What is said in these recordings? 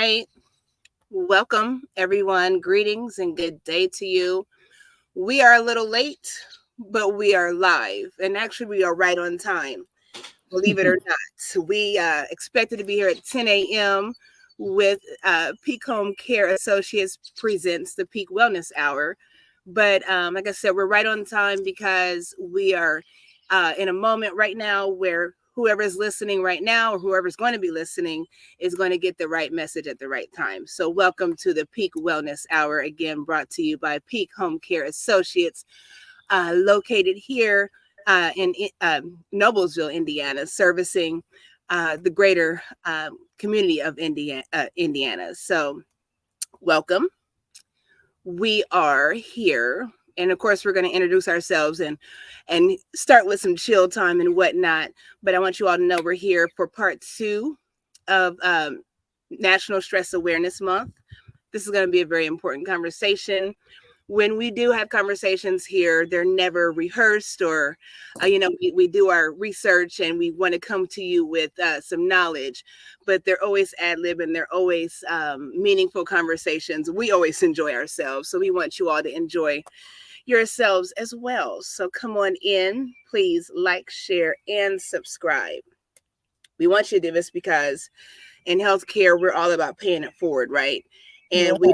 right. Welcome, everyone. Greetings and good day to you. We are a little late, but we are live. And actually, we are right on time, believe it or not. We expected to be here at 10 a.m. with Peak Homecare Associates presents the Peak Wellness Hour. But like I said, we're right on time because we are in a moment right now where whoever's listening right now or whoever's going to be listening is going to get the right message at the right time. So welcome to the Peak Wellness Hour, again brought to you by Peak Home Care Associates, located here in Noblesville, Indiana, servicing the greater community of Indiana. So welcome. We are here. And of course, we're going to introduce ourselves and start with some chill time and whatnot. But I want you all to know we're here for part 2 of National Stress Awareness Month. This is going to be a very important conversation. When we do have conversations here, they're never rehearsed or, we do our research and we want to come to you with some knowledge, but they're always ad-lib and they're always meaningful conversations. We always enjoy ourselves. So we want you all to enjoy yourselves as well. So come on in, please like, share, and subscribe. We want you to do this because in healthcare, we're all about paying it forward, right? And we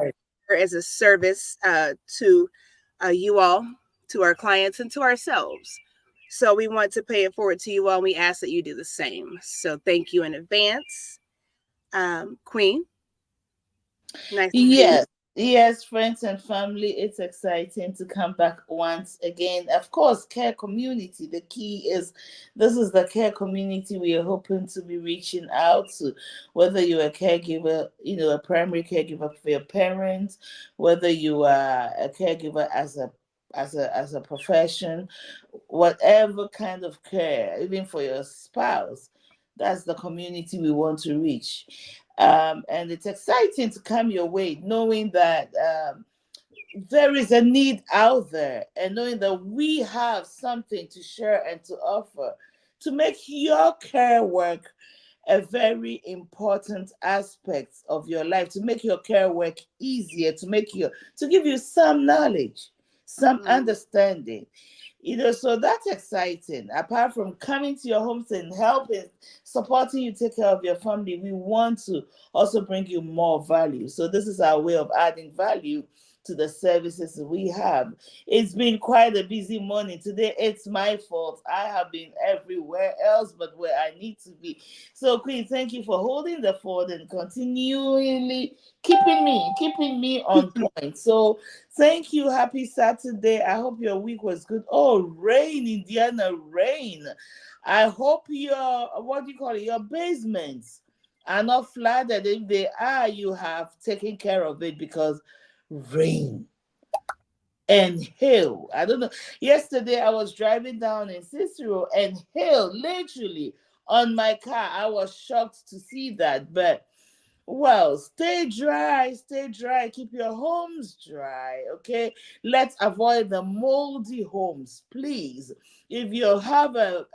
as a service to you all, to our clients, and to ourselves. So we want to pay it forward to you all. And we ask that you do the same. So thank you in advance. Queen. Nice to see you. Yes, friends and family, it's exciting to come back once again. Of course, care community. The key is this is the care community we are hoping to be reaching out to, whether you're a caregiver, a primary caregiver for your parents, whether you are a caregiver as a profession, whatever kind of care, even for your spouse. That's the community we want to reach. And it's exciting to come your way, knowing that there is a need out there and knowing that we have something to share and to offer to make your care work a very important aspect of your life, to make your care work easier, to give you some knowledge, some understanding. So that's exciting. Apart from coming to your homes and helping, supporting you take care of your family, we want to also bring you more value. So this is our way of adding value to the services we have. It's been quite a busy morning. Today, it's my fault. I have been everywhere else but where I need to be. So, Queen, thank you for holding the fort and continually keeping me on point. So, thank you. Happy Saturday. I hope your week was good. Oh, rain, Indiana, rain. I hope your basements are not flooded. If they are, you have taken care of it because rain and hail. I don't know. Yesterday I was driving down in Cicero and hail literally on my car. I was shocked to see that. But well, stay dry, keep your homes dry, okay? Let's avoid the moldy homes, please. If you have a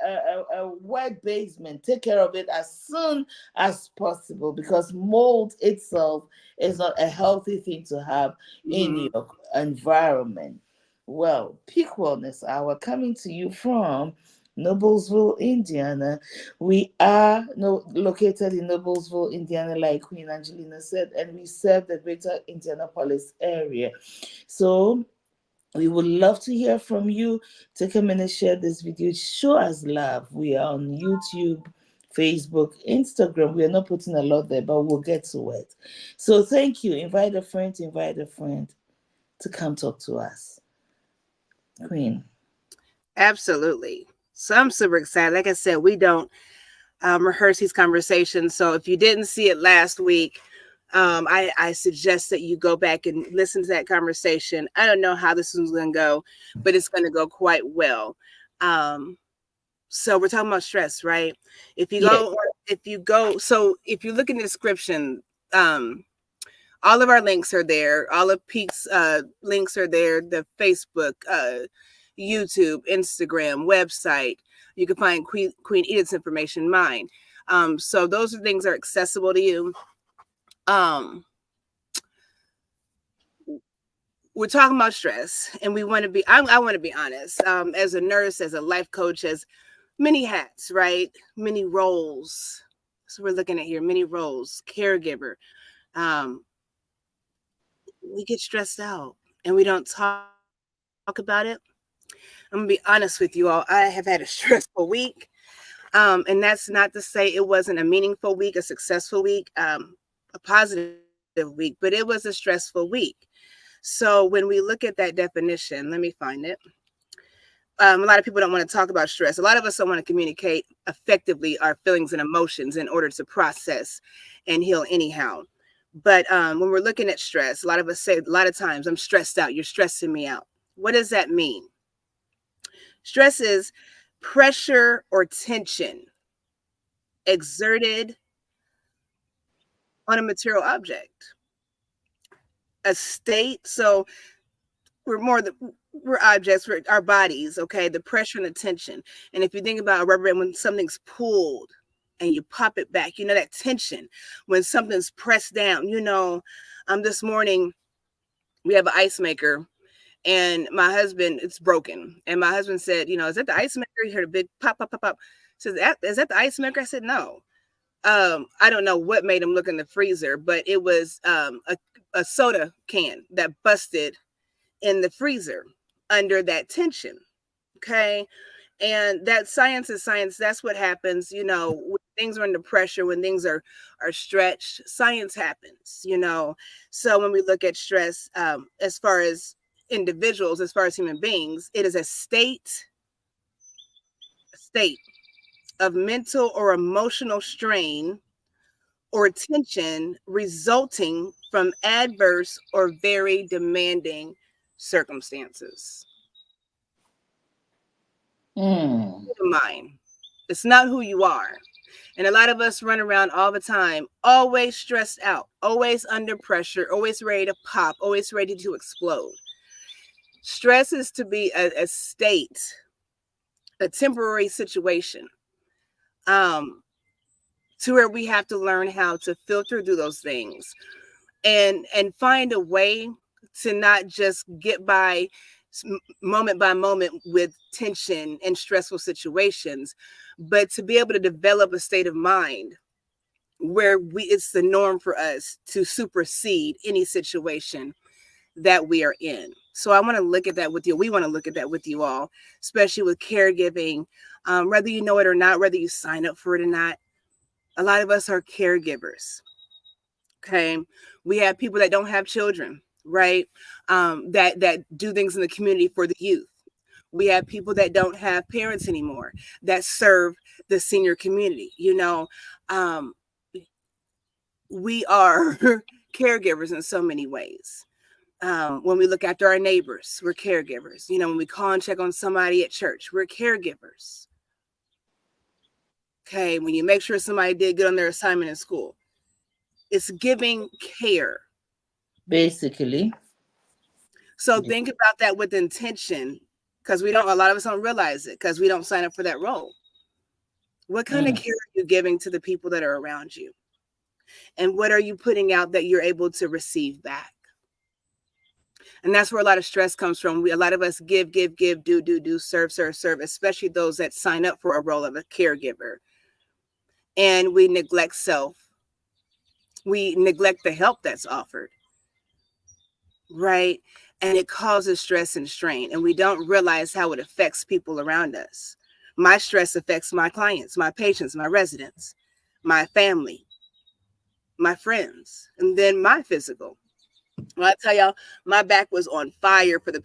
wet basement, take care of it as soon as possible because mold itself is not a healthy thing to have in your environment. Well, Peak Wellness Hour coming to you from Noblesville, Indiana. We are located in Noblesville, Indiana, like Queen Angelina said, and we serve the greater Indianapolis area. So we would love to hear from you. Take a minute, share this video, show us love. We are on YouTube, Facebook, Instagram. We are not putting a lot there, but we'll get to it. So thank you. Invite a friend to come talk to us. Queen. Absolutely. So I'm super excited. Like I said, we don't rehearse these conversations. So if you didn't see it last week, I suggest that you go back and listen to that conversation. I don't know how this one's going to go, but it's going to go quite well. So we're talking about stress, right? If you look in the description, all of our links are there. All of Peak's links are there. The Facebook, YouTube, Instagram, website. You can find Queen Edith's information, mine. So those things are accessible to you. Um, we're talking about stress, and we want to be. I want to be honest. As a nurse, as a life coach, as many hats, right? Many roles. So we're looking at here, many roles. Caregiver. Um, we get stressed out, and we don't talk about it. I'm gonna be honest with you all. I have had a stressful week. And that's not to say it wasn't a meaningful week, a successful week, a positive week, but it was a stressful week. So when we look at that definition, let me find it. A lot of people don't want to talk about stress. A lot of us don't want to communicate effectively our feelings and emotions in order to process and heal anyhow. But when we're looking at stress, a lot of us say a lot of times, I'm stressed out. You're stressing me out. What does that mean? Stress is pressure or tension exerted on a material object, a state. So we're more the we're objects, we're our bodies, okay? The pressure and the tension. And if you think about a rubber band, when something's pulled and you pop it back, you know that tension when something's pressed down. This morning we have an ice maker, and my husband, it's broken. And my husband said, is that the ice maker? You heard a big pop, pop, pop, pop. Says, is that the ice maker? I said, no. I don't know what made him look in the freezer, but it was a soda can that busted in the freezer under that tension. Okay. And that science is science. That's what happens, when things are under pressure, when things are stretched, science happens. So when we look at stress, as far as individuals, as far as human beings, it is a state of mental or emotional strain or tension resulting from adverse or very demanding circumstances. Mind. It's not who you are. And a lot of us run around all the time, always stressed out, always under pressure, always ready to pop, always ready to explode. Stress is to be a state, a temporary situation, to where we have to learn how to filter through those things and find a way to not just get by moment by moment with tension and stressful situations, but to be able to develop a state of mind where it's the norm for us to supersede any situation that we are in. So I want to look at that with you. We want to look at that with you all, especially with caregiving, whether you know it or not, whether you sign up for it or not. A lot of us are caregivers. Okay. We have people that don't have children, right? That do things in the community for the youth. We have people that don't have parents anymore that serve the senior community. We are caregivers in so many ways. When we look after our neighbors, we're caregivers. When we call and check on somebody at church, we're caregivers. Okay. When you make sure somebody did good on their assignment in school, it's giving care. Basically. So think about that with intention, because a lot of us don't realize it because we don't sign up for that role. What kind of care are you giving to the people that are around you? And what are you putting out that you're able to receive back? And that's where a lot of stress comes from. A lot of us give, do, serve, especially those that sign up for a role of a caregiver. And we neglect self. We neglect the help that's offered. Right? And it causes stress and strain. And we don't realize how it affects people around us. My stress affects my clients, my patients, my residents, my family, my friends, and then my physical. Well, I tell y'all, my back was on fire for the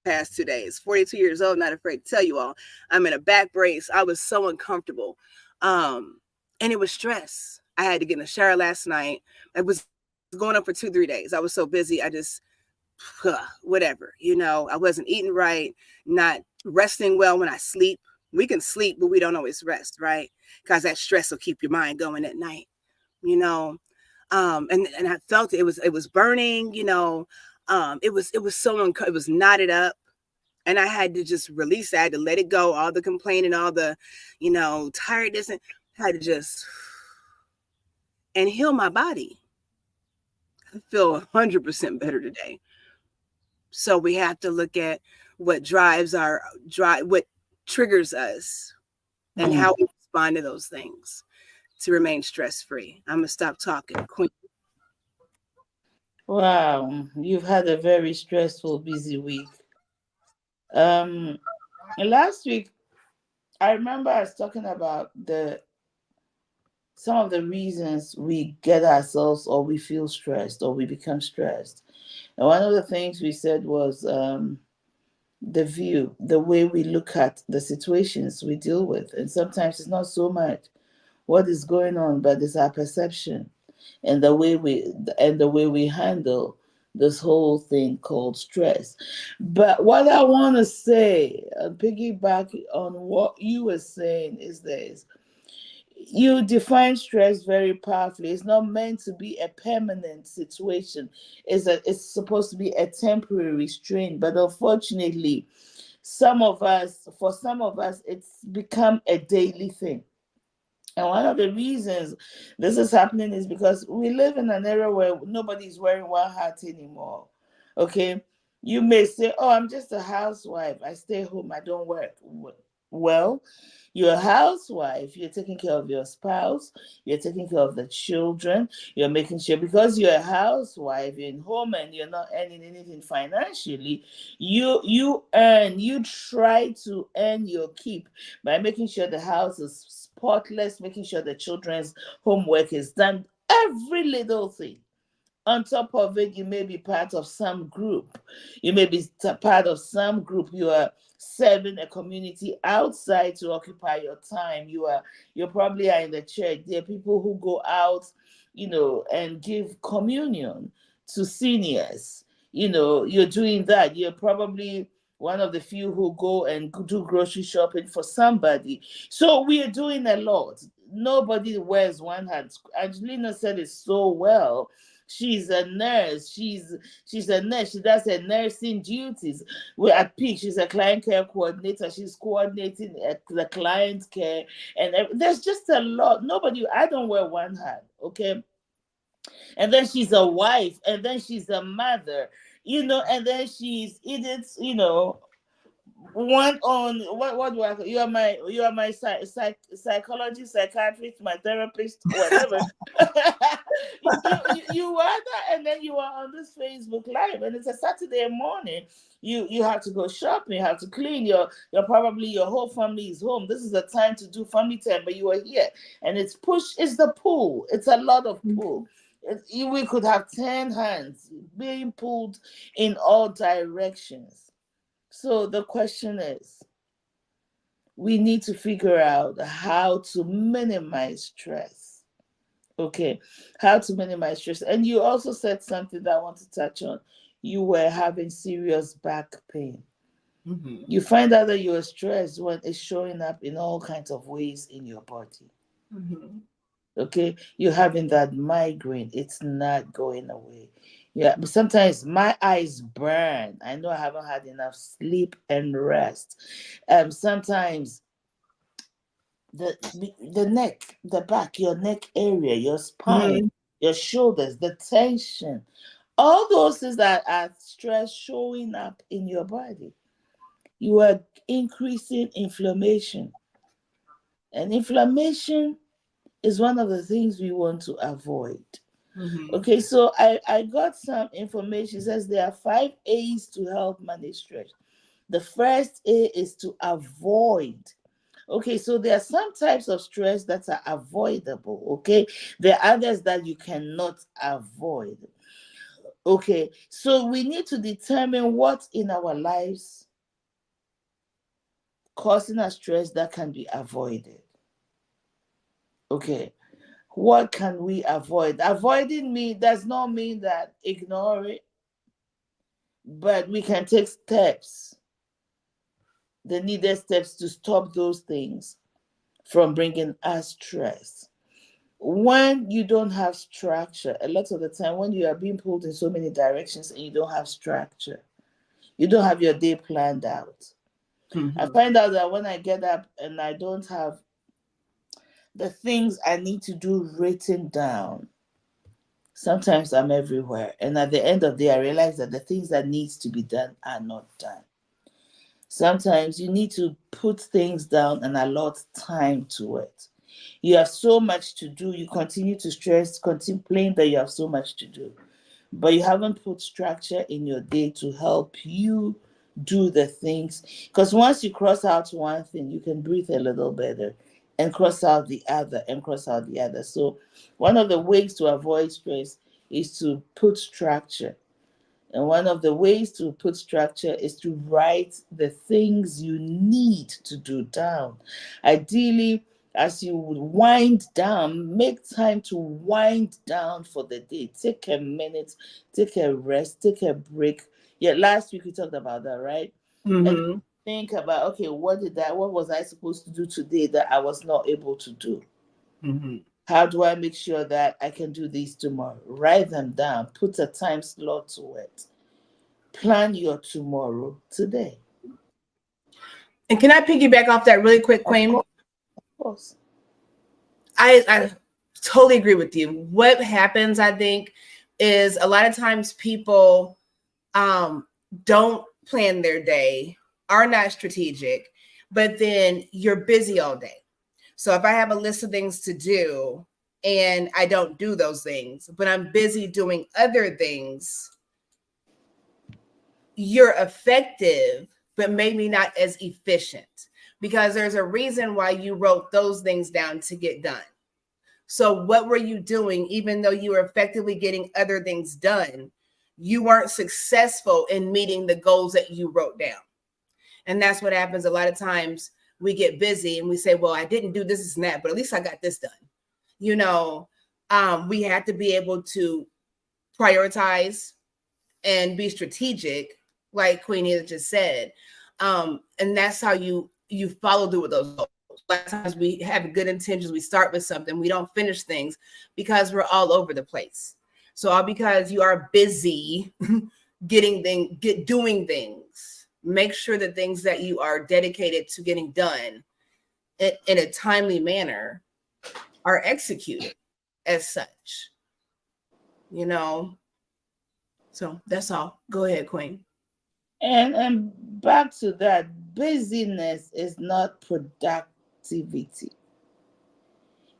past 2 days. 42 years old, not afraid to tell you all. I'm in a back brace. I was so uncomfortable. And it was stress. I had to get in the shower last night. I was going up for 2-3 days. I was so busy. I just, whatever, I wasn't eating right, not resting well when I sleep. We can sleep, but we don't always rest, right? Because that stress will keep your mind going at night, and I felt it was burning, it was so it was knotted up, and I had to just release that. I had to let it go, all the complaining, all the, tiredness, and I had to just and heal my body. feel 100% better today. So we have to look at what what triggers us and how we respond to those things to remain stress free. I'm gonna stop talking, Queen. Wow, you've had a very stressful, busy week. Um, Last week, I remember I was talking about the some of the reasons we get ourselves or we feel stressed or we become stressed. And one of the things we said was the view, the way we look at the situations we deal with. And sometimes it's not so much what is going on, but it's our perception and the way we handle this whole thing called stress. But what I want to say, and piggyback on what you were saying, is this: you define stress very powerfully. It's not meant to be a permanent situation. It's supposed to be a temporary strain. But unfortunately, for some of us, it's become a daily thing. And one of the reasons this is happening is because we live in an era where nobody's wearing one hat anymore. Okay? You may say, "Oh, I'm just a housewife. I stay home. I don't work." Well, you're a housewife. You're taking care of your spouse. You're taking care of the children. You're making sure, because you're a housewife, you're in home and you're not earning anything financially. You try to earn your keep by making sure the house is spotless, making sure the children's homework is done, every little thing. On top of it, you may be part of some group. You may be part of some group. You are serving a community outside to occupy your time. You probably are in the church. There are people who go out, and give communion to seniors. You're doing that. You're probably one of the few who go and do grocery shopping for somebody. So we are doing a lot. Nobody wears one hat. Angelina said it so well. She's a nurse. She's a nurse. She does her nursing duties. We're at peak. She's a client care coordinator. She's coordinating the client care, and there's just a lot. Nobody. I don't wear one hat. Okay, and then she's a wife, and then she's a mother. And then she's Edith. One on what do I call you are my psychologist, psychiatrist, my therapist, whatever. You are that, and then you are on this Facebook Live, and it's a Saturday morning. You have to go shopping, you have to clean your probably your whole family is home. This is the time to do family time, but you are here, and it's the pull. It's a lot of pull. We could have 10 hands being pulled in all directions. So the question is, we need to figure out how to minimize stress. Okay, how to minimize stress. And you also said something that I want to touch on. You were having serious back pain. Mm-hmm. You find out that you are stressed when it's showing up in all kinds of ways in your body. Mm-hmm. Okay, you're having that migraine. It's not going away. Yeah, but sometimes my eyes burn. I know I haven't had enough sleep and rest. Sometimes the neck, the back, your neck area, your spine, mm-hmm. your shoulders, the tension, all those things that are stress showing up in your body. You are increasing inflammation, and inflammation is one of the things we want to avoid. Mm-hmm. Okay, so I got some information. It says there are 5 A's to help manage stress. The first A is to avoid. Okay, so there are some types of stress that are avoidable. Okay, there are others that you cannot avoid. Okay, so we need to determine what in our lives causing us stress that can be avoided. Okay, what can we avoid? Avoiding does not mean that ignore it, but we can take steps, the needed steps to stop those things from bringing us stress. When you don't have structure, a lot of the time when you are being pulled in so many directions and you don't have structure, you don't have your day planned out. Mm-hmm. I find out that when I get up and I don't have the things I need to do written down, Sometimes I'm everywhere. And at the end of the day, I realize that the things that needs to be done are not done. Sometimes you need to put things down and allot time to it. You have so much to do. You continue to stress, complain that you have so much to do, but you haven't put structure in your day to help you do the things. Because once you cross out one thing, you can breathe a little better and cross out the other and cross out the other. So, one of the ways to avoid stress is to put structure. And one of the ways to put structure is to write the things you need to do down. Ideally, as you wind down, make time to wind down for the day. Take a minute, take a rest, take a break. Yeah, last week we talked about that, right? And Mm-hmm. think about, okay, what was I supposed to do today that I was not able to do? Mm-hmm. How do I make sure that I can do these tomorrow? Write them down, put a time slot to it. Plan your tomorrow today. And can I piggyback off that really quick, Of Queen? course, of course. I totally agree with you. What happens, I think, is a lot of times people don't plan their day, are not strategic, but then you're busy all day. So if I have a list of things to do and I don't do those things, but I'm busy doing other things, you're effective, but maybe not as efficient, because there's a reason why you wrote those things down to get done. So what were you doing? Even though you were effectively getting other things done, you weren't successful in meeting the goals that you wrote down. And that's what happens a lot of times. We get busy and we say, well, I didn't do this and that, but at least I got this done. You know, we have to be able to prioritize and be strategic, like Queen Edith just said. And that's how you follow through with those goals. A lot of times we have good intentions, we start with something, we don't finish things because we're all over the place. So all because you are busy doing things, make sure the things that you are dedicated to getting done in a timely manner are executed as such. You know, so that's all. Go ahead, Queen. And back to that, busyness is not productivity.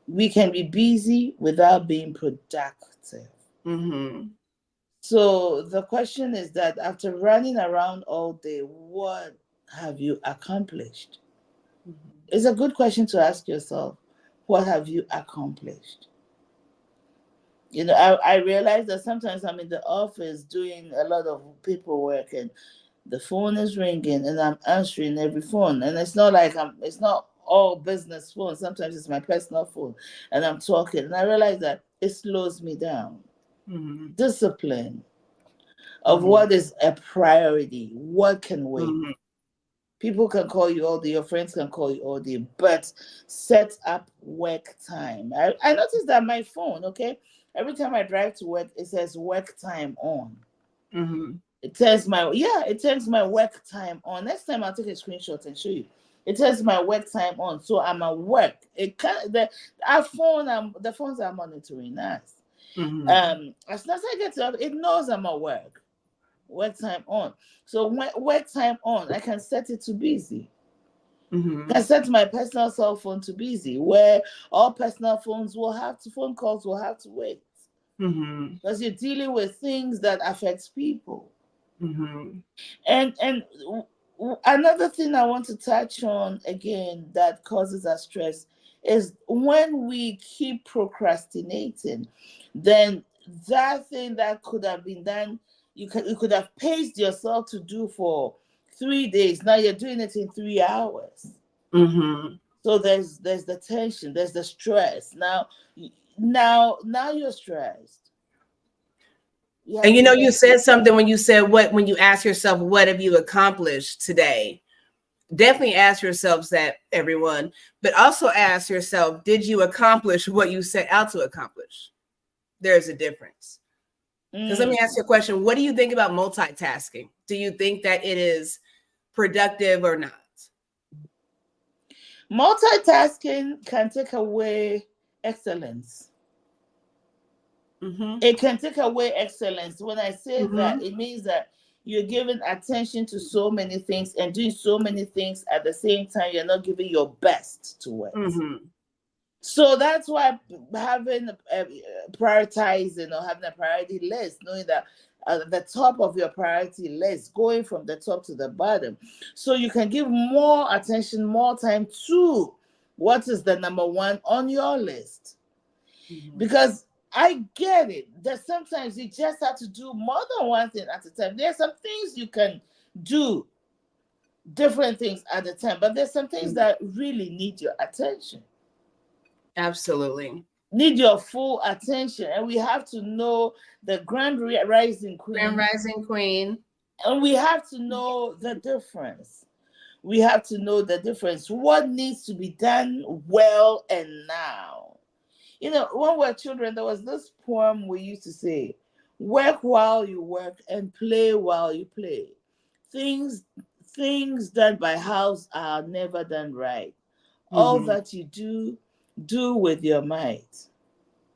We can be busy without being productive. Mm-hmm. So the question is that after running around all day, what have you accomplished? Mm-hmm. It's a good question to ask yourself. What have you accomplished? I realize that sometimes I'm in the office doing a lot of paperwork and the phone is ringing and I'm answering every phone. And it's not all business phone. Sometimes it's my personal phone and I'm talking. And I realize that it slows me down. Mm-hmm. Discipline of Mm-hmm. what is a priority, what can wait. Mm-hmm. People can call you all day, your friends can call you all day, but set up work time. I noticed that my phone, okay, every time I drive to work, it says work time on. Mm-hmm. It turns my work time on. Next time I'll take a screenshot and show you. It turns my work time on, so I'm at work. It can the phones are monitoring us. Mm-hmm. As soon as I get to it knows I'm at work. Work time on. So when work time on, I can set it to busy. I Mm-hmm. can set my personal cell phone to busy, where all personal phone calls will have to wait. Mm-hmm. Because you're dealing with things that affect people. Mm-hmm. And another thing I want to touch on again that causes us stress is when we keep procrastinating, then that thing that could have been done, you could have paced yourself to do for 3 days. Now you're doing it in 3 hours. Mm-hmm. So there's the tension, there's the stress. Now you're stressed. You And have to you said something when you said when you ask yourself, what have you accomplished today? Definitely ask yourselves that, everyone, but also ask yourself, did you accomplish what you set out to accomplish? There's a difference. Because let me ask you a question. What do you think about multitasking? Do you think that it is productive or not? Multitasking can take away excellence. Mm-hmm. It can take away excellence. When I say that, Mm-hmm. it means that you're giving attention to so many things and doing so many things at the same time. You're not giving your best to it. Mm-hmm. So that's why having prioritizing or having a priority list, knowing that the top of your priority list, going from the top to the bottom, so you can give more attention, more time to what is the number one on your list. Mm-hmm. Because I get it that sometimes you just have to do more than one thing at a time. There's some things you can do different things at a time, but there's some things that really need your attention. Absolutely. Need your full attention. And we have to know the Grand Rising Grand Queen. Rising Queen. And we have to know the difference. We have to know the difference. What needs to be done well and now. You know, when we were children, there was this poem we used to say, work while you work and play while you play. Things things done by house are never done right. All Mm-hmm. that you do, do with your might.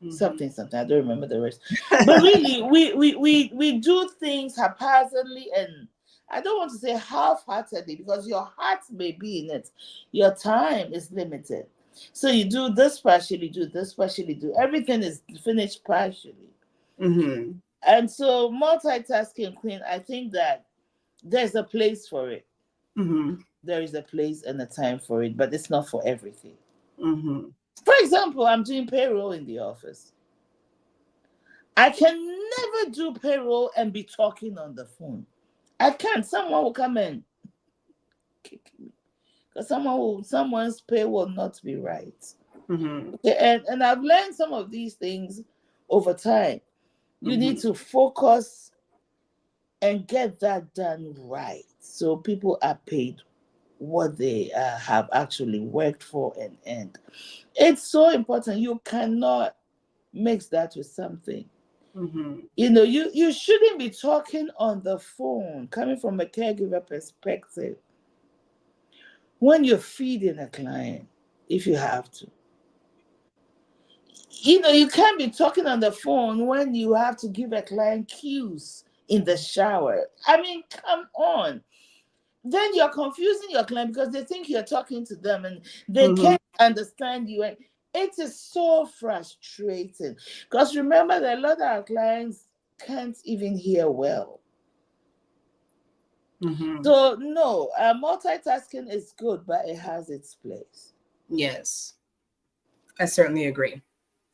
Mm-hmm. Something. I don't remember the rest. But really, we do things haphazardly, and I don't want to say half-heartedly because your heart may be in it. Your time is limited. So you do this partially, do this partially, do everything is finished partially. Mm-hmm. And so multitasking, Queen, I think that there's a place for it. Mm-hmm. There is a place and a time for it, but it's not for everything. Mm-hmm. For example, I'm doing payroll in the office. I can never do payroll and be talking on the phone. I can't. Someone will come and kick me because someone's pay will not be right. Mm-hmm. Okay, and I've learned some of these things over time. You need Mm-hmm. to focus and get that done right, so people are paid what they have actually worked for and earned. It's so important. You cannot mix that with something. Mm-hmm. You know, you shouldn't be talking on the phone, coming from a caregiver perspective, when you're feeding a client, if you have to. You know, you can't be talking on the phone when you have to give a client cues in the shower. I mean, come on. Then you're confusing your client because they think you're talking to them and they Mm-hmm. can't understand you. And it is so frustrating because remember that a lot of our clients can't even hear well. Mm-hmm. So no, multitasking is good, but it has its place. Yes, I certainly agree.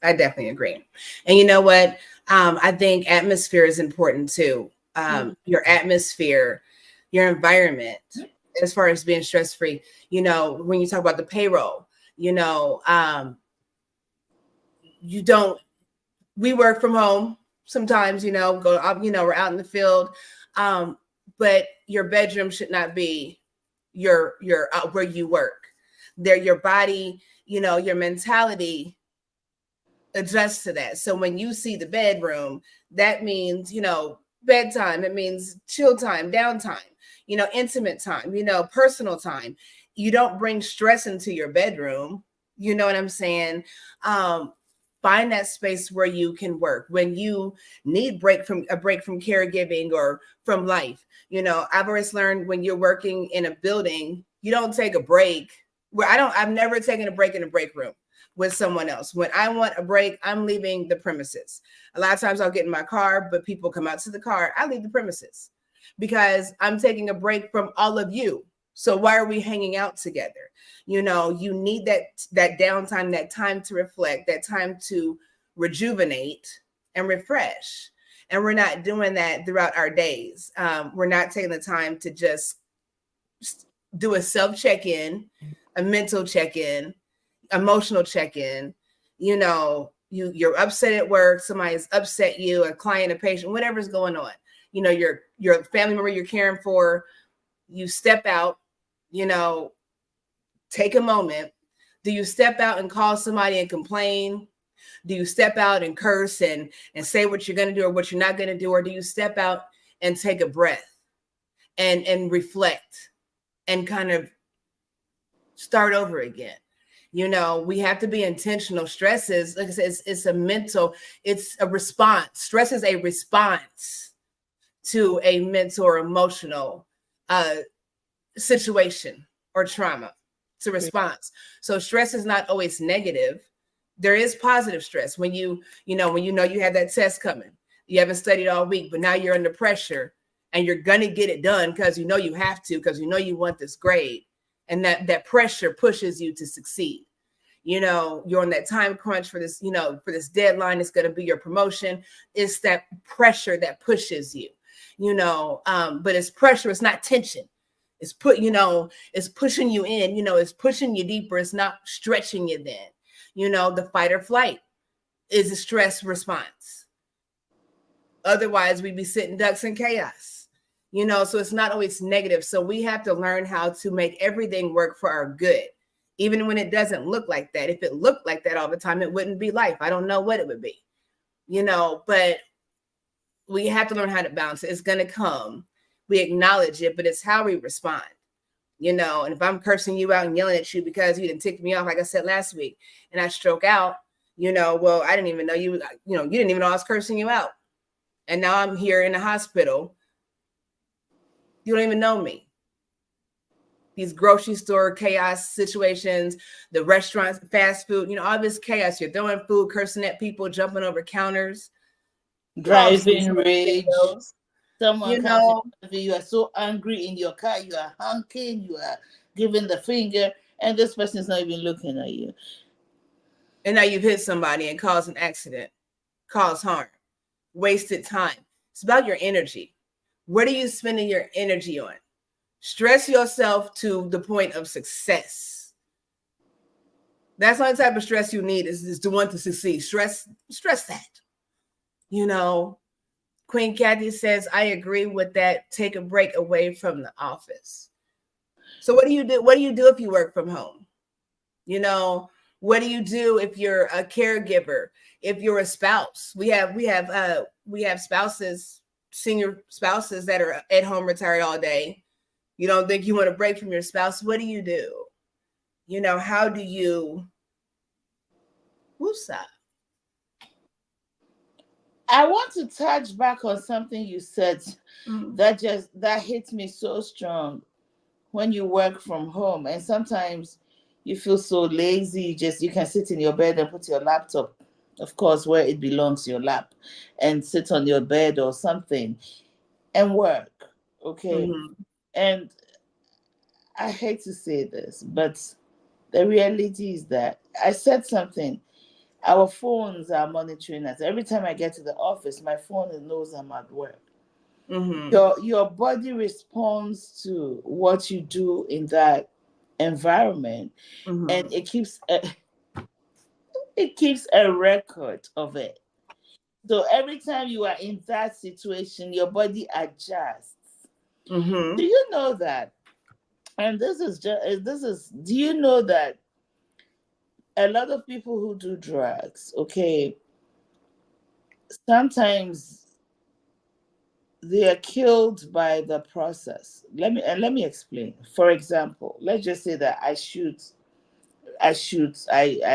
I definitely agree. And you know what? I think atmosphere is important too. Your atmosphere, your environment, as far as being stress free. You know, when you talk about the payroll, you know, you don't. We work from home sometimes. You know, go up. You know, we're out in the field, but your bedroom should not be your where you work. There, your body. You know, your mentality adjust to that. So when you see the bedroom, that means, you know, bedtime, it means chill time, downtime, you know, intimate time, you know, personal time. You don't bring stress into your bedroom. You know what I'm saying? Um, Find that space where you can work when you need break from caregiving or from life. You know, I've always learned when you're working in a building, you don't take a break. I've never taken a break in a break room with someone else. When I want a break, I'm leaving the premises. A lot of times I'll get in my car, but people come out to the car. I leave the premises because I'm taking a break from all of you. So why are we hanging out together? You know, you need that downtime, that time to reflect, that time to rejuvenate and refresh. And we're not doing that throughout our days. We're not taking the time to just do a self check-in, a mental check-in, emotional check-in. You know, you're upset at work, somebody's upset you, a client, a patient, whatever's going on. You know, your family member you're caring for, you step out, you know, take a moment. Do you step out and call somebody and complain? Do you step out and curse and say what you're going to do or what you're not going to do? Or do you step out and take a breath and reflect and kind of start over again? You know, we have to be intentional. Stress is, like I said, it's a mental, it's a response. Stress is a response to a mental or emotional situation or trauma. It's a response. So stress is not always negative. There is positive stress when when you know you have that test coming. You haven't studied all week, but now you're under pressure and you're gonna get it done because you know you have to, because you know you want this grade. And that pressure pushes you to succeed. You know, you're on that time crunch for this, for this deadline. It's going to be your promotion. It's that pressure that pushes you, but it's pressure. It's not tension. It's it's pushing you in, it's pushing you deeper. It's not stretching you then. The fight or flight is a stress response. Otherwise, we'd be sitting ducks in chaos, so it's not always negative. So we have to learn how to make everything work for our good, even when it doesn't look like that. If it looked like that all the time, it wouldn't be life. I don't know what it would be, but we have to learn how to balance it. It's going to come. We acknowledge it, but it's how we respond, and if I'm cursing you out and yelling at you because you didn't tick me off, like I said last week, and I stroke out, well, I didn't even know you didn't even know I was cursing you out. And now I'm here in the hospital. You don't even know me. These grocery store chaos situations, the restaurants, fast food, all this chaos. You're throwing food, cursing at people, jumping over counters, driving rage. Someone comes in, you are so angry in your car, you are honking, you are giving the finger, and this person is not even looking at you. And now you've hit somebody and caused an accident, caused harm, wasted time. It's about your energy. What are you spending your energy on? Stress yourself to the point of success. That's the only type of stress you need is to want to succeed. Stress that. Queen Kathy says, I agree with that. Take a break away from the office. So what do you do? What do you do if you work from home? What do you do if you're a caregiver? If you're a spouse? We have spouses, senior spouses that are at home retired all day. You don't think you want a break from your spouse? What do you do? How do you woosah? I want to touch back on something you said that hits me so strong. When you work from home, and sometimes you feel so lazy, you can sit in your bed and put your laptop, of course, where it belongs, your lap, and sit on your bed or something and work. Okay. Mm-hmm. And I hate to say this, but the reality is that I said something. Our phones are monitoring us. Every time I get to the office, my phone knows I'm at work. Mm-hmm. Your body responds to what you do in that environment, mm-hmm. and it keeps a record of it. So every time you are in that situation, your body adjusts. Mm-hmm. Do you know that? And do you know that a lot of people who do drugs, okay, sometimes they are killed by the process. Let me explain. For example, let's just say that I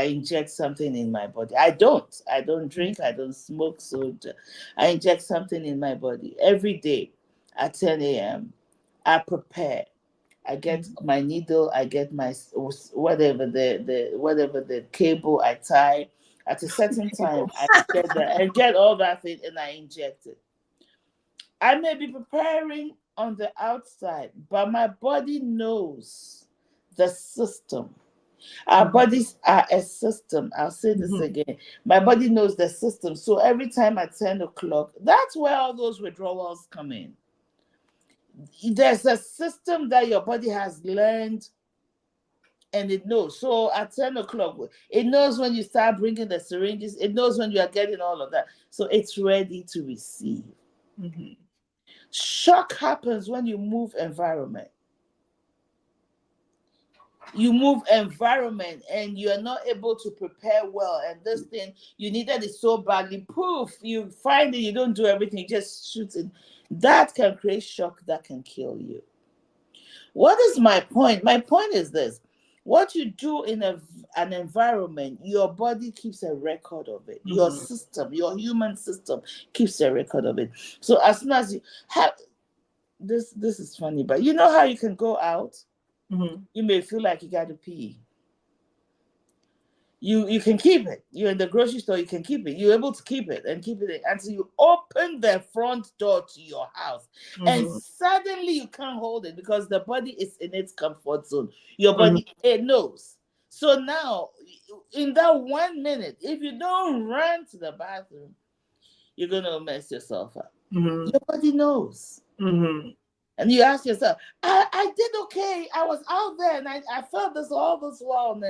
inject something in my body. I don't drink, I don't smoke, so I inject something in my body every day at 10 a.m. I prepare. I get my needle, I get my whatever the cable I tie at a certain time. I get all that thing and I inject it. I may be preparing on the outside, but my body knows the system. Our bodies are a system. I'll say this again. My body knows the system. So every time at 10 o'clock, that's where all those withdrawals come in. There's a system that your body has learned and it knows. So at 10 o'clock, it knows when you start bringing the syringes. It knows when you are getting all of that. So it's ready to receive. Mm-hmm. Shock happens when you move environment. You move environment and you are not able to prepare well. And this thing, you needed it so badly. Poof, you find it, you don't do everything, you just shoot it. That can create shock that can kill you. What is my point? My point is this. What you do in an environment, your body keeps a record of it. Your system, your human system keeps a record of it. So as soon as you have this is funny, but you know how you can go out? You may feel like you got to pee. You can keep it. You're in the grocery store, you can keep it. You're able to keep it until you open the front door to your house. And suddenly you can't hold it because the body is in its comfort zone. Your body, it knows. So now, in that 1 minute, if you don't run to the bathroom, you're going to mess yourself up. Your body knows. And you ask yourself, I did okay. I was out there and I felt this all this while.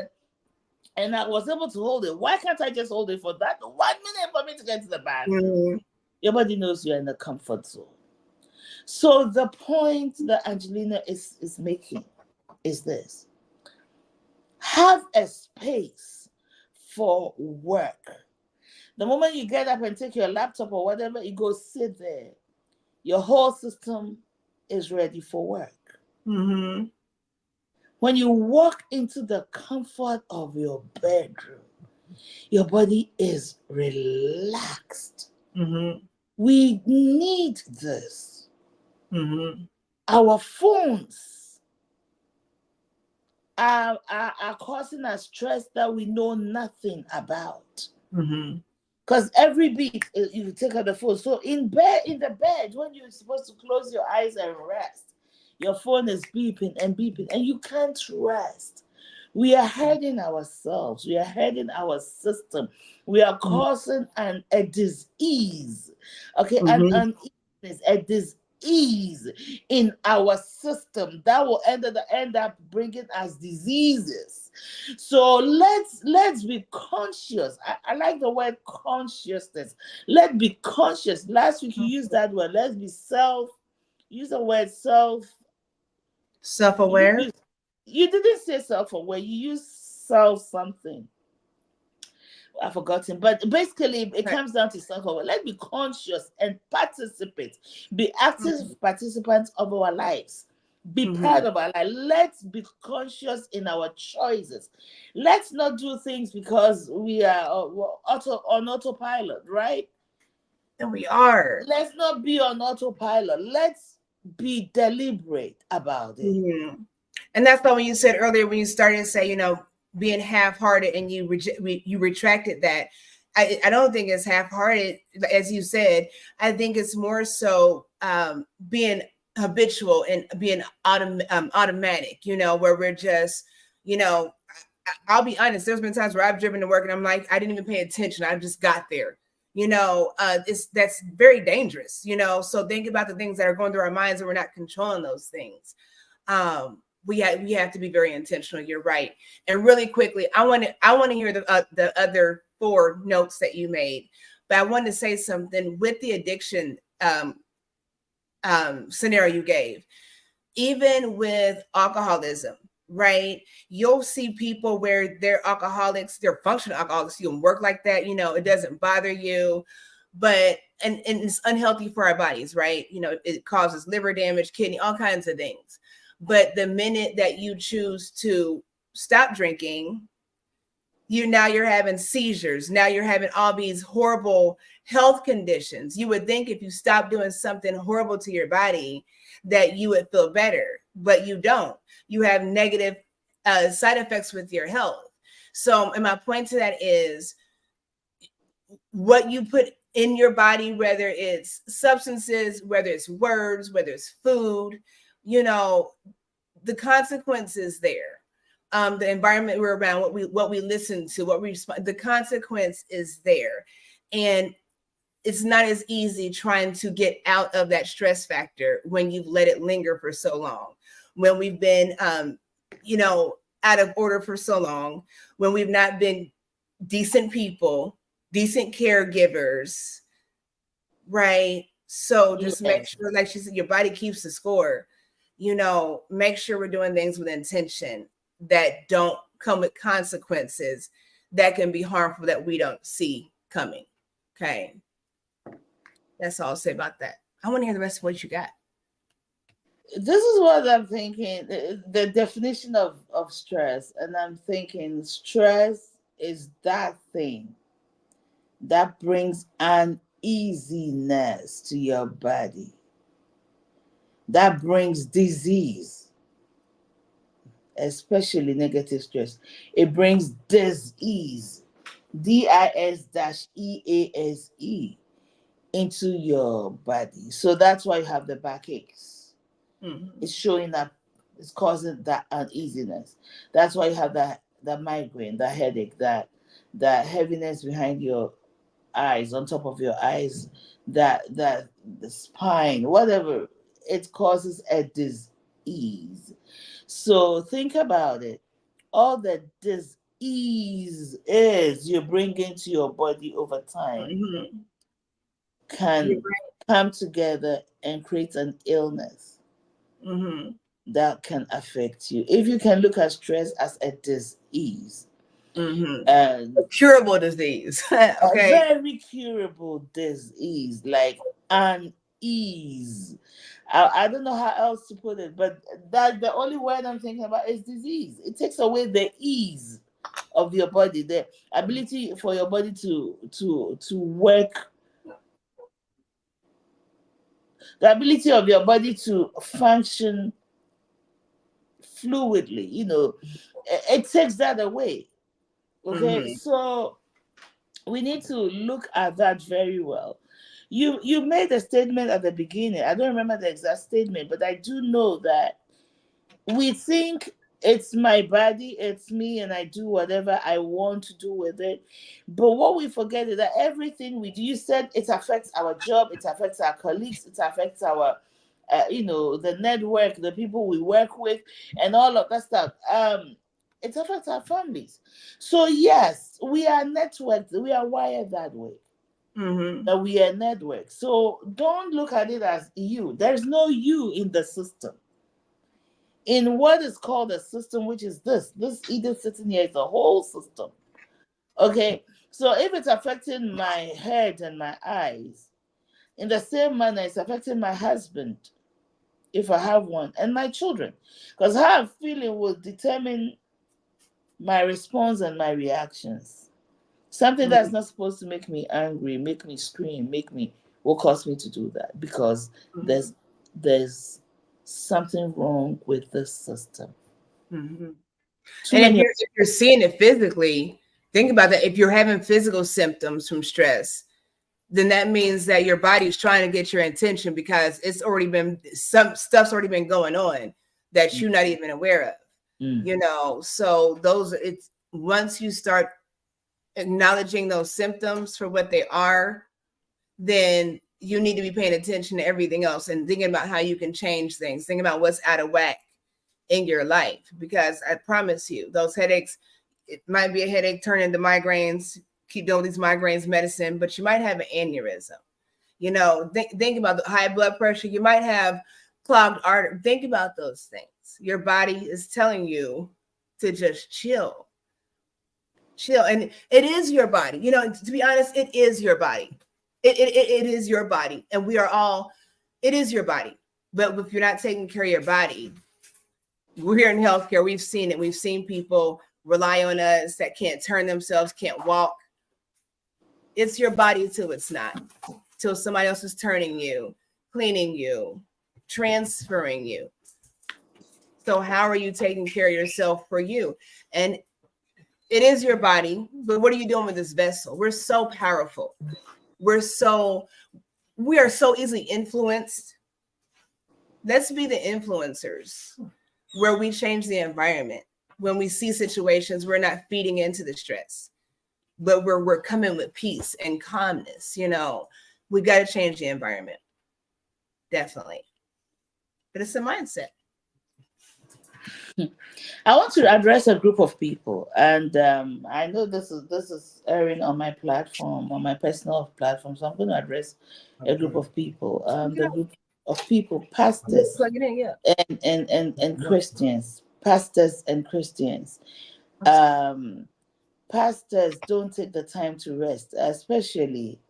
And I was able to hold it. Why can't I just hold it for that 1 minute for me to get to the bathroom? Your body knows you're in the comfort zone. So the point that Angelina is making is this. Have a space for work. The moment you get up and take your laptop or whatever, you go sit there. Your whole system is ready for work. When you walk into the comfort of your bedroom, your body is relaxed. We need this. Our phones are causing us stress that we know nothing about. Because every beat, you take out the phone. So in the bed, when you're supposed to close your eyes and rest, your phone is beeping and beeping, and you can't rest. We are hurting ourselves. We are hurting our system. We are causing a disease, okay, a disease in our system that will end up bringing us diseases. So let's be conscious. I like the word consciousness. Let's be conscious. Last week you used that word. Let's be use the word self-aware. You didn't say self-aware. You used self-something. I've forgotten. But basically, it comes down to self-aware. Let's be conscious and participate. Be active participants of our lives. Be part of our life. Let's be conscious in our choices. Let's not do things because we are on autopilot, right? And we are. Let's not be on autopilot. Let's be deliberate about it. And that's why when you said earlier, when you started to say, being half-hearted, and you retracted that, I don't think it's half-hearted, as you said. I think it's more so being habitual and being automatic, where we're just, I'll be honest, there's been times where I've driven to work and I'm like, I didn't even pay attention. I just got there. That's very dangerous, so think about the things that are going through our minds and we're not controlling those things. We have to be very intentional. You're right. And really quickly, I want to hear the other 4 notes that you made, but I want to say something with the addiction scenario you gave. Even with alcoholism, right? You'll see people where they're alcoholics, they're functional alcoholics. You can work like that, it doesn't bother you, but and it's unhealthy for our bodies, right? It causes liver damage, kidney, all kinds of things. But the minute that you choose to stop drinking, you're having seizures. Now you're having all these horrible health conditions. You would think if you stop doing something horrible to your body that you would feel better, but you don't. You have negative side effects with your health. So, and my point to that is what you put in your body, whether it's substances, whether it's words, whether it's food, the consequences there. The environment we're around, what we listen to, what we respond, the consequence is there. And it's not as easy trying to get out of that stress factor when you've let it linger for so long, when we've been, out of order for so long, when we've not been decent people, decent caregivers, right? So just make sure, like she said, your body keeps the score. Make sure we're doing things with intention that don't come with consequences that can be harmful that we don't see coming. Okay. That's all I'll say about that. I want to hear the rest of what you got. this is what I'm thinking. The definition of stress, and I'm thinking stress is that thing that brings uneasiness to your body, that brings disease, especially negative stress. It brings dis-ease, DIS-EASE, into your body. So that's why you have the backaches. Mm-hmm. It's showing up, it's causing that uneasiness. That's why you have the migraine, the headache, that heaviness behind your eyes, on top of your eyes, that the spine, whatever. It causes a disease. So think about it. All that disease is you bring into your body over time Mm-hmm. You're can right. come together and create an illness Mm-hmm. that can affect you. If you can look at stress as a disease, Mm-hmm. A and curable disease. a Okay. very curable disease, like unease. I don't know how else to put it, but that the only word I'm thinking about is disease. It takes away the ease of your body, the ability for your body to work, the ability of your body to function fluidly. It takes that away. Okay, Mm-hmm. so we need to look at that very well. You made a statement at the beginning. I don't remember the exact statement, but I do know that we think it's my body, it's me, and I do whatever I want to do with it. But what we forget is that everything we do, you said it affects our job, it affects our colleagues, it affects our, the network, the people we work with, and all of that stuff. It affects our families. So yes, we are networked. We are wired that way. Mm-hmm. That we are networked. So don't look at it as you. There's no you in the system, in what is called a system, which is this Edith sitting here is a whole system. Okay, so if it's affecting my head and my eyes, in the same manner, it's affecting my husband, if I have one, and my children, because how I'm feeling will determine my response and my reactions. Something Mm-hmm. that's not supposed to make me angry, make me scream, make me will cause me to do that, because there's there's something wrong with this system. Mm-hmm. Too And many. if you're seeing it physically, think about that. If you're having physical symptoms from stress, then that means that your body's trying to get your attention because it's already been some stuff's already been going on that you're not even aware of. Mm. So those it's once you start acknowledging those symptoms for what they are, then you need to be paying attention to everything else and thinking about how you can change things, thinking about what's out of whack in your life. Because I promise you, those headaches, it might be a headache turn into migraines, keep doing these migraines medicine, but you might have an aneurysm. Think about the high blood pressure. You might have clogged artery. Think about those things. Your body is telling you to just chill. Chill. And it is your body. To be honest, it is your body. It is your body. And we are all, it is your body. But if you're not taking care of your body, we're here in healthcare. We've seen it. We've seen people rely on us that can't turn themselves, can't walk. It's your body till it's not, till somebody else is turning you, cleaning you, transferring you. So how are you taking care of yourself for you? And it is your body, but what are you doing with this vessel? We're so powerful. We are so easily influenced. Let's be the influencers where we change the environment. When we see situations, we're not feeding into the stress, but we're coming with peace and calmness. We got to change the environment. Definitely. But it's a mindset. I want to address a group of people, and I know this is airing on my platform, on my personal platform, so I'm going to address a group of people. The group of people, pastors Plug it in, yeah. and Christians, pastors and Christians. Um, Pastors don't take the time to rest, especially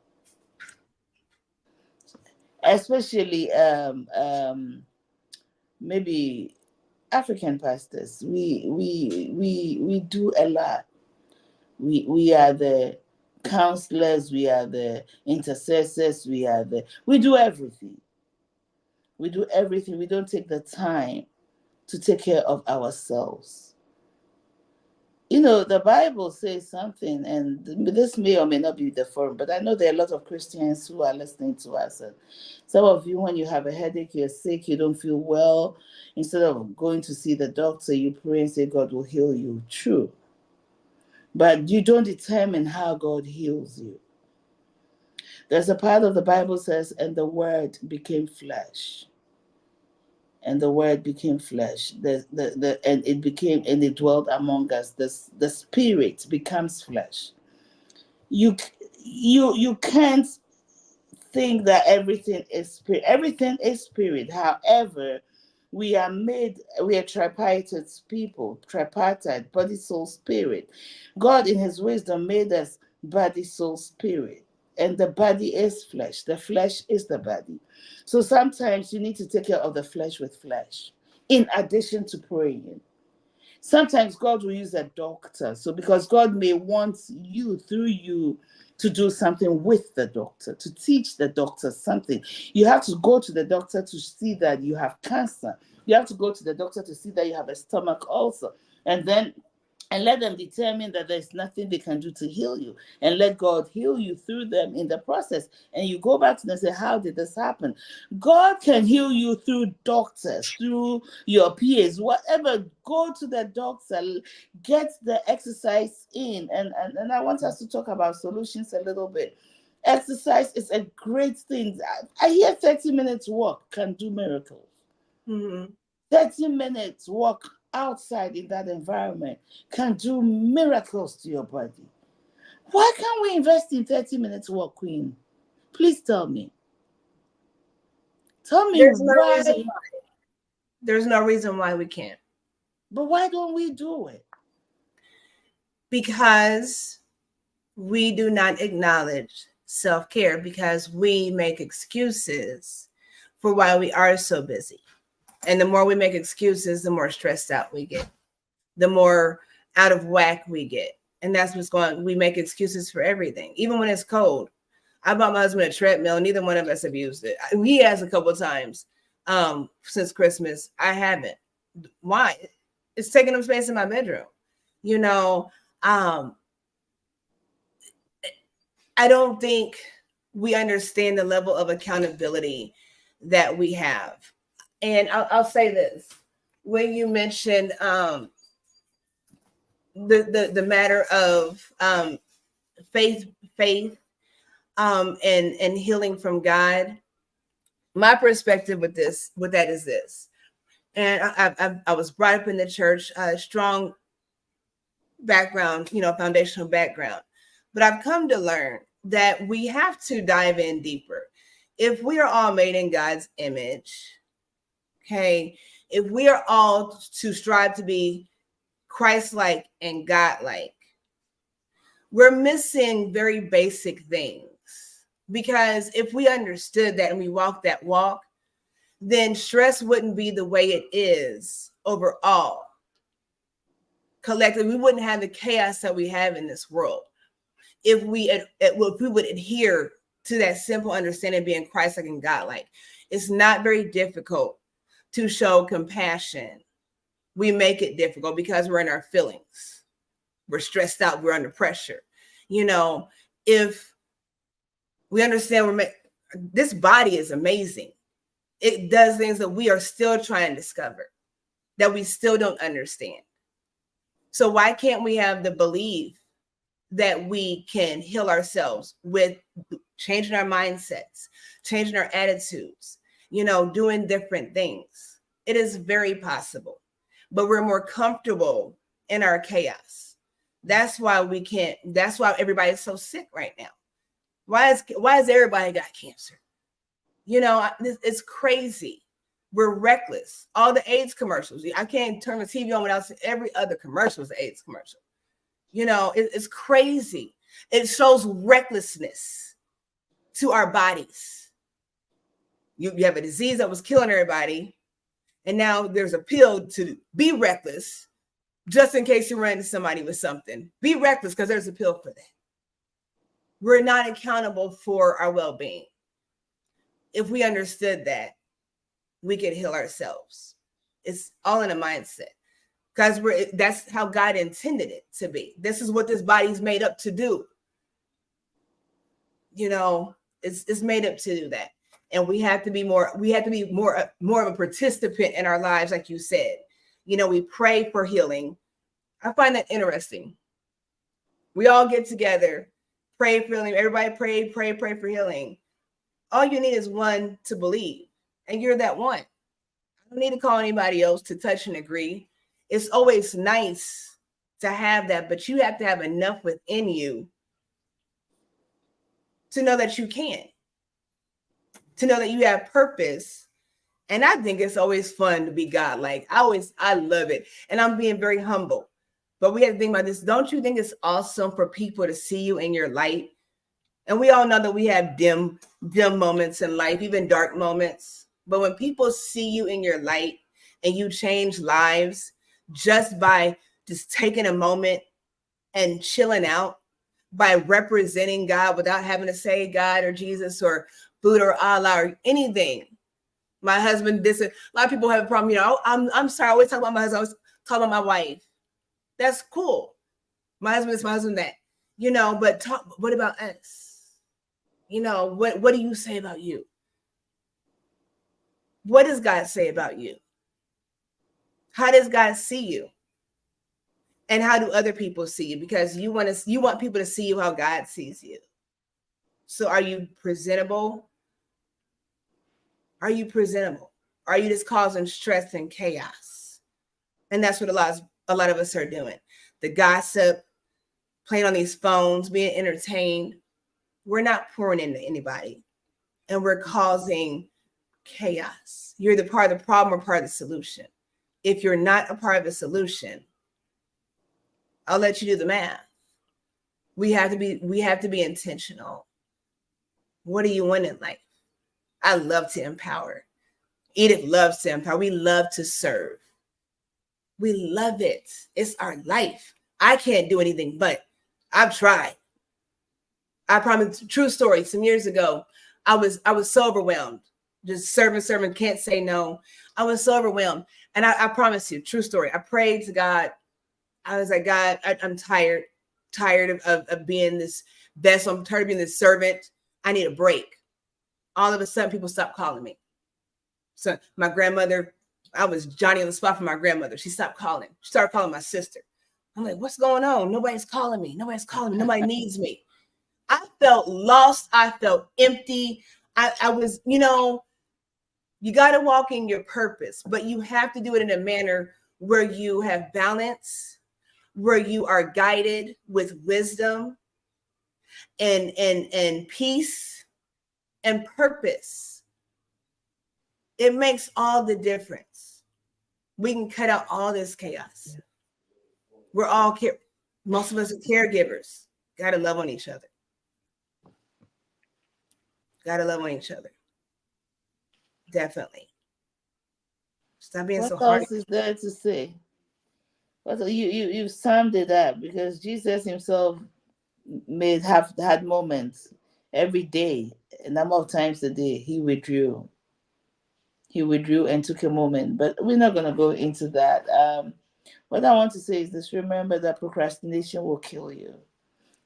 maybe African pastors, we do a lot. We are the counselors, we are the intercessors, we do everything. We do everything. We don't take the time to take care of ourselves. The Bible says something, and this may or may not be the forum, but I know there are a lot of Christians who are listening to us. And some of you, when you have a headache, you're sick, you don't feel well, instead of going to see the doctor, you pray and say, God will heal you. True. But you don't determine how God heals you. There's a part of the Bible says, and the word became flesh. And the word became flesh. And it dwelt among us. The spirit becomes flesh. You can't think that everything is spirit. Everything is spirit. However, we are tripartite people, tripartite, body, soul, spirit. God in his wisdom made us body, soul, spirit. And the body is flesh. The flesh is the body. So sometimes you need to take care of the flesh with flesh, in addition to praying. Sometimes God will use a doctor. So because God may want you, through you, to do something with the doctor, to teach the doctor something. You have to go to the doctor to see that you have cancer. You have to go to the doctor to see that you have a stomach ulcer. And let them determine that there's nothing they can do to heal you, and let God heal you through them in the process. And you go back to them and say, how did this happen? God can heal you through doctors, through your peers, whatever. Go to the doctor, get the exercise in. And I want us to talk about solutions a little bit. Exercise is a great thing. I hear 30 minutes walk can do miracles. 30 minutes walk outside in that environment can do miracles to your body. Why can't we invest in 30 minutes walk, Queen? Please tell me. Tell me There's no why. reason why. There's no reason why we can't. But why don't we do it? Because we do not acknowledge self-care, because we make excuses for why we are so busy. And the more we make excuses, the more stressed out we get, the more out of whack we get. And that's what's going on. We make excuses for everything, even when it's cold. I bought my husband a treadmill. Neither one of us have used it. He has a couple of times since Christmas. I haven't. Why? It's taking up space in my bedroom. I don't think we understand the level of accountability that we have. And I'll say this. When you mentioned the matter of faith, and healing from God, my perspective with that is this. And I was brought up in the church, strong background, foundational background. But I've come to learn that we have to dive in deeper. If we are all made in God's image, okay, if we are all to strive to be Christ-like and God-like, we're missing very basic things. Because if we understood that and we walked that walk, then stress wouldn't be the way it is overall. Collectively, we wouldn't have the chaos that we have in this world if we would adhere to that simple understanding of being Christ-like and God-like. It's not very difficult to show compassion. We make it difficult because we're in our feelings. We're stressed out. We're under pressure. If we understand this body is amazing. It does things that we are still trying to discover, that we still don't understand. So why can't we have the belief that we can heal ourselves with changing our mindsets, changing our attitudes, doing different things? It is very possible, but we're more comfortable in our chaos. That's why everybody's so sick right now. Why has everybody got cancer? It's crazy. We're reckless. All the AIDS commercials. I can't turn the TV on without seeing every other commercial is an AIDS commercial. It's crazy. It shows recklessness to our bodies. You have a disease that was killing everybody, And now there's a pill to be reckless, just in case you run into somebody with something. Be reckless because there's a pill for that. We're not accountable for our well-being. If we understood that, we could heal ourselves. It's all in a mindset, because that's how God intended it to be. This is what this body's made up to do. You know, it's made up to do that. And we have to be more of a participant in our lives, like you said. You know, we pray for healing. I find that interesting. We all get together, pray for healing. Everybody pray for healing. All you need is one to believe, and you're that one. I don't need to call anybody else to touch and agree. It's always nice to have that, but you have to have enough within you to know that you can, to know that you have purpose. And I think it's always fun to be God. Like I love it. And I'm being very humble. But we have to think about this. Don't you think it's awesome for people to see you in your light? And we all know that we have dim moments in life, even dark moments. But when people see you in your light and you change lives just by just taking a moment and chilling out, by representing God without having to say God or Jesus or Buddha or Allah or anything. My husband, a lot of people have a problem. You know, I'm sorry. I always talk about my husband. I always talk about my wife. That's cool. My husband is my husband. That, you know, but what about us? You know, what do you say about you? What does God say about you? How does God see you? And how do other people see you? Because you want people to see you how God sees you. So are you presentable? Are you presentable? Are you just causing stress and chaos? And that's what a lot of us are doing. The gossip, playing on these phones, being entertained. We're not pouring into anybody. And we're causing chaos. You're the part of the problem or part of the solution. If you're not a part of the solution, I'll let you do the math. We have to be intentional. What do you want in life? I love to empower. Edith loves to empower. We love to serve. We love it. It's our life. I can't do anything, but I've tried. I promise, true story. Some years ago, I was so overwhelmed. Just serving, can't say no. I was so overwhelmed. And I promise you, true story. I prayed to God. I was like, God, I'm tired of being this vessel. I'm tired of being this servant. I need a break. All of a sudden, people stopped calling me. So my grandmother, I was Johnny on the spot for my grandmother. She stopped calling. She started calling my sister. I'm like, what's going on? Nobody's calling me. Nobody needs me. I felt lost. I felt empty. I was, you know, you got to walk in your purpose, but you have to do it in a manner where you have balance, where you are guided with wisdom and peace and purpose. It makes all the difference. We can cut out all this chaos. We're all most of us are caregivers. Got to love on each other. Definitely. Stop being so hard. What else is there to say? You summed it up, because Jesus himself had moments every day, a number of times a day. He withdrew and took a moment, but we're not going to go into that. What I want to say is this: remember that procrastination will kill you.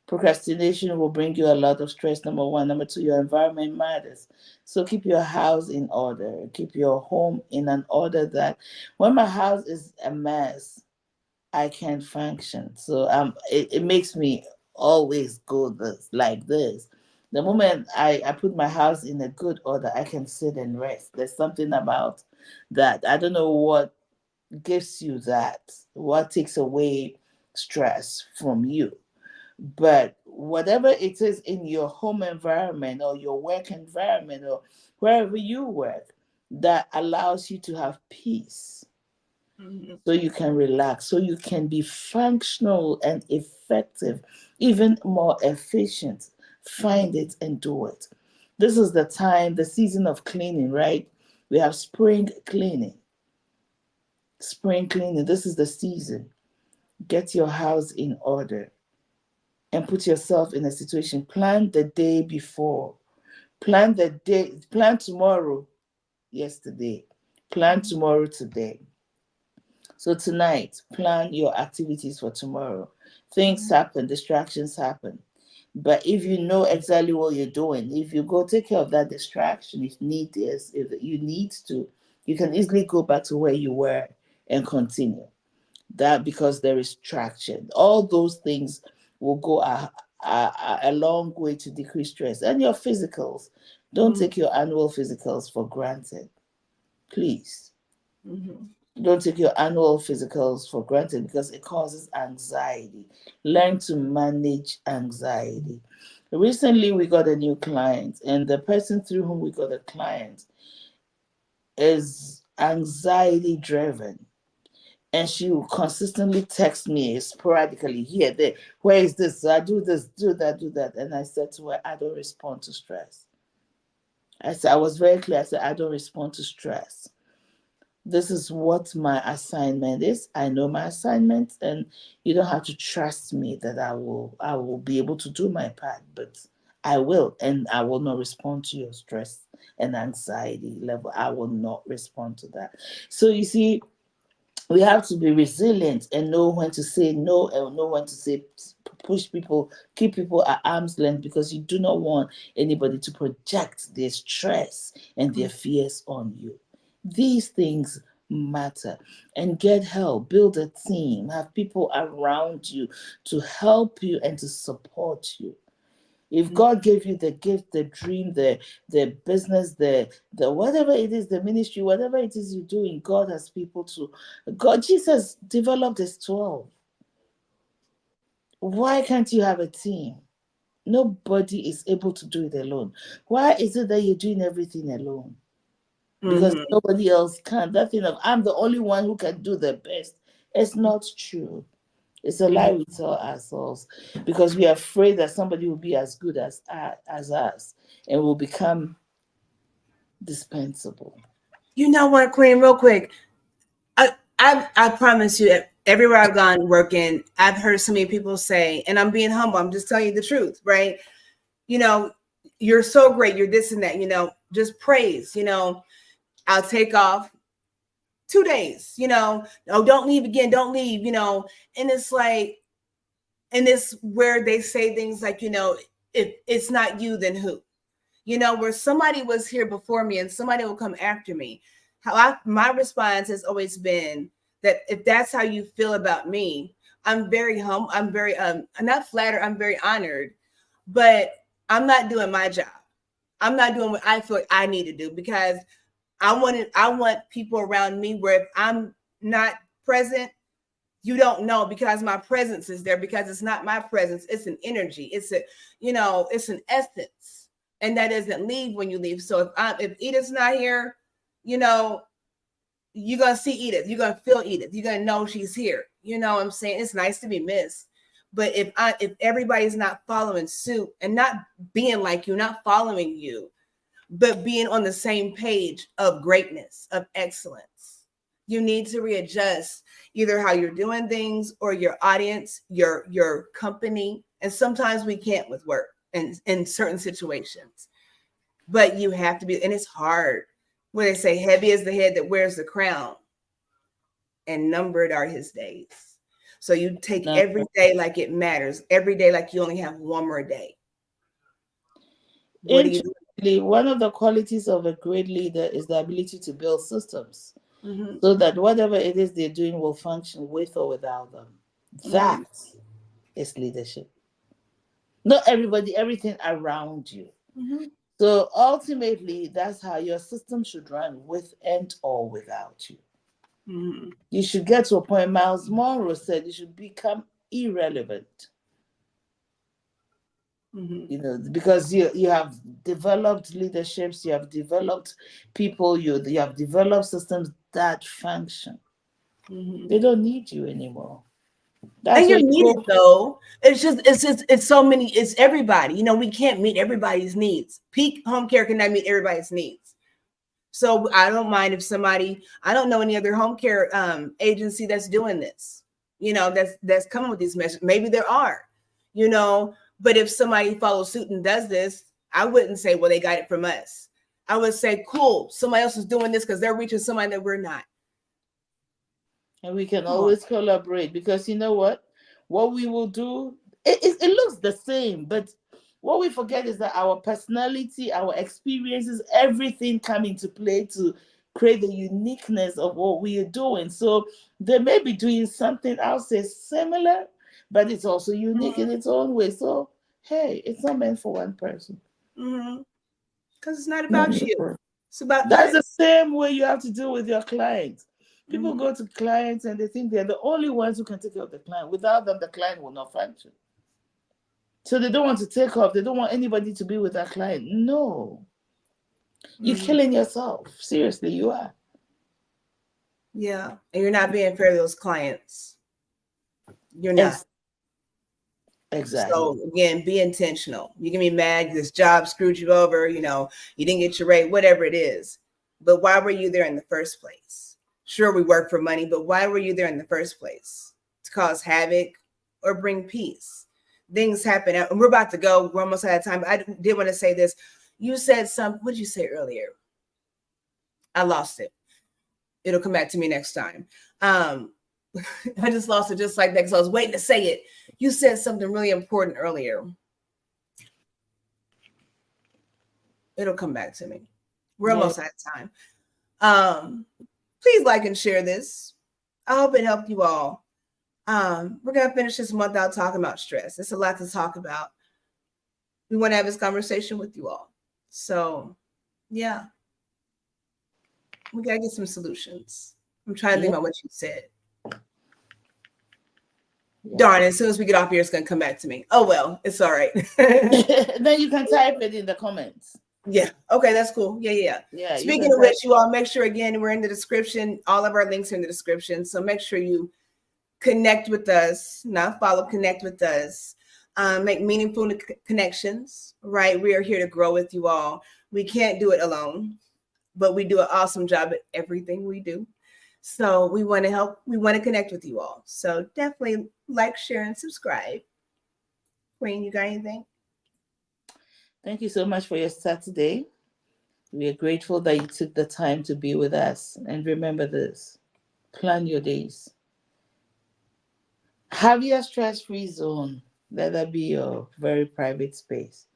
Procrastination will bring you a lot of stress, number one. Number two, your environment matters. So keep your house in order. Keep your home in an order that when my house is a mess, I can't function. So it makes me always go like this. The moment I put my house in a good order, I can sit and rest. There's something about that. I don't know what gives you that, what takes away stress from you. But whatever it is in your home environment or your work environment or wherever you work that allows you to have peace, so you can relax, so you can be functional and effective, even more efficient. Find it and do it. This is the time, the season of cleaning, right? We have spring cleaning. Spring cleaning, this is the season. Get your house in order and put yourself in a situation. Plan the day before. Plan tomorrow, yesterday. Plan tomorrow, today. So tonight, plan your activities for tomorrow. Things happen, distractions happen. But if you know exactly what you're doing, if you go take care of that distraction, if you need to, you can easily go back to where you were and continue. That because there is traction. All those things will go a long way to decrease stress. And your physicals. Don't take your annual physicals for granted. Please. Don't take your annual physicals for granted because it causes anxiety. Learn to manage anxiety. Recently, we got a new client, and the person through whom we got a client is anxiety driven. And she will consistently text me sporadically, here, there, where is this? I do this, do that, do that. And I said to her, I don't respond to stress. I was very clear. I said, I don't respond to stress. This is what my assignment is. I know my assignment, and you don't have to trust me that I will be able to do my part, but I will, and I will not respond to your stress and anxiety level. I will not respond to that. So you see, we have to be resilient and know when to say no and know when to say push people, keep people at arm's length, because you do not want anybody to project their stress and their fears on you. These things matter. And get help, build a team, have people around you to help you and to support you. If God gave you the gift, the dream, the business, the whatever it is, the ministry, whatever it is you're doing, God has people to. God, Jesus developed his 12. Why can't you have a team? Nobody is able to do it alone. Why is it that you're doing everything alone? Because nobody else can. That thing of I'm the only one who can do the best. It's not true. It's a lie we tell ourselves because we are afraid that somebody will be as good as us and will become dispensable. You know what, Queen? Real quick, I promise you, everywhere I've gone working, I've heard so many people say, and I'm being humble. I'm just telling you the truth, right? You know, you're so great. You're this and that. You know, just praise. You know, I'll take off 2 days. You know, oh, don't leave again. Don't leave. You know, and it's like. And it's where they say things like, you know, if it's not you, then who? You know, where somebody was here before me and somebody will come after me. My response has always been that if that's how you feel about me, I'm very humble. I'm very I'm not flattered. I'm very honored, but I'm not doing my job. I'm not doing what I feel like I need to do because I want people around me where if I'm not present, you don't know because my presence is there, because it's not my presence. It's an energy. It's it's an essence. And that doesn't leave when you leave. So if Edith's not here, you know, you're going to see Edith. You're going to feel Edith. You're going to know she's here. You know what I'm saying? It's nice to be missed. But if everybody's not following suit and not being like you, not following you, but being on the same page of greatness, of excellence, you need to readjust either how you're doing things or your audience, your company. And sometimes we can't with work and in certain situations. But you have to be, and it's hard. When they say heavy is the head that wears the crown, and numbered are his days. So you take every day like it matters, every day like you only have one more day. What do you do? One of the qualities of a great leader is the ability to build systems so that whatever it is they're doing will function with or without them. That is leadership. Not everybody, everything around you. So ultimately, that's how your system should run, with and or without you. You should get to a point, Miles Monroe said, you should become irrelevant. You know, because you have developed leaderships, you have developed people, you have developed systems that function. They don't need you anymore. And you're needed though. It's so many, it's everybody. You know, we can't meet everybody's needs. Peak home care cannot meet everybody's needs. So I don't mind if somebody, I don't know any other home care agency that's doing this, that's coming with these messages. Maybe there are, but if somebody follows suit and does this, I wouldn't say, well, they got it from us. I would say, cool, somebody else is doing this because they're reaching somebody that we're not. And we can always collaborate, because you know what we will do, it looks the same, but what we forget is that our personality, our experiences, everything come into play to create the uniqueness of what we are doing. So they may be doing something, I'll say, similar, but it's also unique in its own way. So hey, it's not meant for one person. Because it's not about you. It's about That's us. the same way you have to deal with your clients. People go to clients and they think they're the only ones who can take care of the client. Without them, the client will not function. So they don't want to take off. They don't want anybody to be with that client. No. You're killing yourself. Seriously, you are. Yeah. And you're not being fair to those clients. You're not. Exactly. So again, be intentional. You can be mad this job screwed you over, you didn't get your rate, whatever it is. But why were you there in the first place? Sure, we work for money, but why were you there in the first place? To cause havoc or bring peace? Things happen, and we're about to go. We're almost out of time. But I did want to say this. You said something. What did you say earlier? I lost it. It'll come back to me next time. I just lost it just like that because I was waiting to say it. You said something really important earlier. It'll come back to me. We're almost out of time. Please like and share this. I hope it helped you all. We're going to finish this month out talking about stress. It's a lot to talk about. We want to have this conversation with you all. So, yeah. We got to get some solutions. I'm trying to think about what you said. Darn, as soon as we get off here, it's going to come back to me. Oh, well, it's all right. Then you can type it in the comments. Yeah. Okay, that's cool. Yeah. Speaking of which, you all make sure, again, we're in the description. All of our links are in the description. So make sure you connect with us, not follow, connect with us. Make meaningful connections, right? We are here to grow with you all. We can't do it alone, but we do an awesome job at everything we do. So we want to help. We want to connect with you all. So definitely like, share, and subscribe. Queen, you got anything? Thank you so much for your Saturday. We are grateful that you took the time to be with us. And remember this, plan your days. Have your stress-free zone. Let that be your very private space.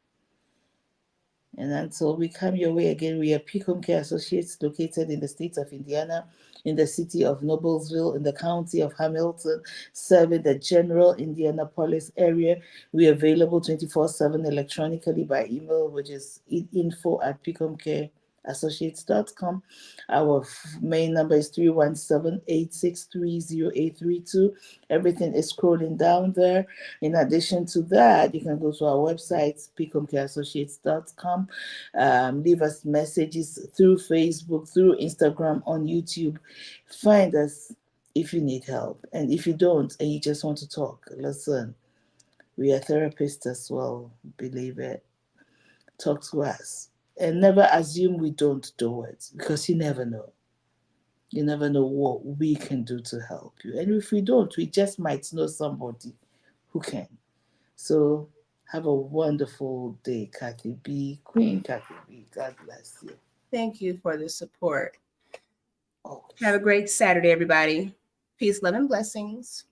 And until we come your way again, we are Homecare Associates, located in the state of Indiana, in the city of Noblesville, in the county of Hamilton, serving the general Indianapolis area. We are available 24/7 electronically by email, which is info@homecare.associates.com. Our main number is 317-863-0832. Everything is scrolling down there. In addition to that, you can go to our website, homecare.associates.com. Leave us messages through Facebook, through Instagram, on YouTube. Find us if you need help. And if you don't and you just want to talk, listen, we are therapists as well, believe it. Talk to us. And never assume we don't do it, because you never know. You never know what we can do to help you. And if we don't, we just might know somebody who can. So have a wonderful day, Kathy B. Queen Kathy B. God bless you. Thank you for the support. Have a great Saturday, everybody. Peace, love, and blessings.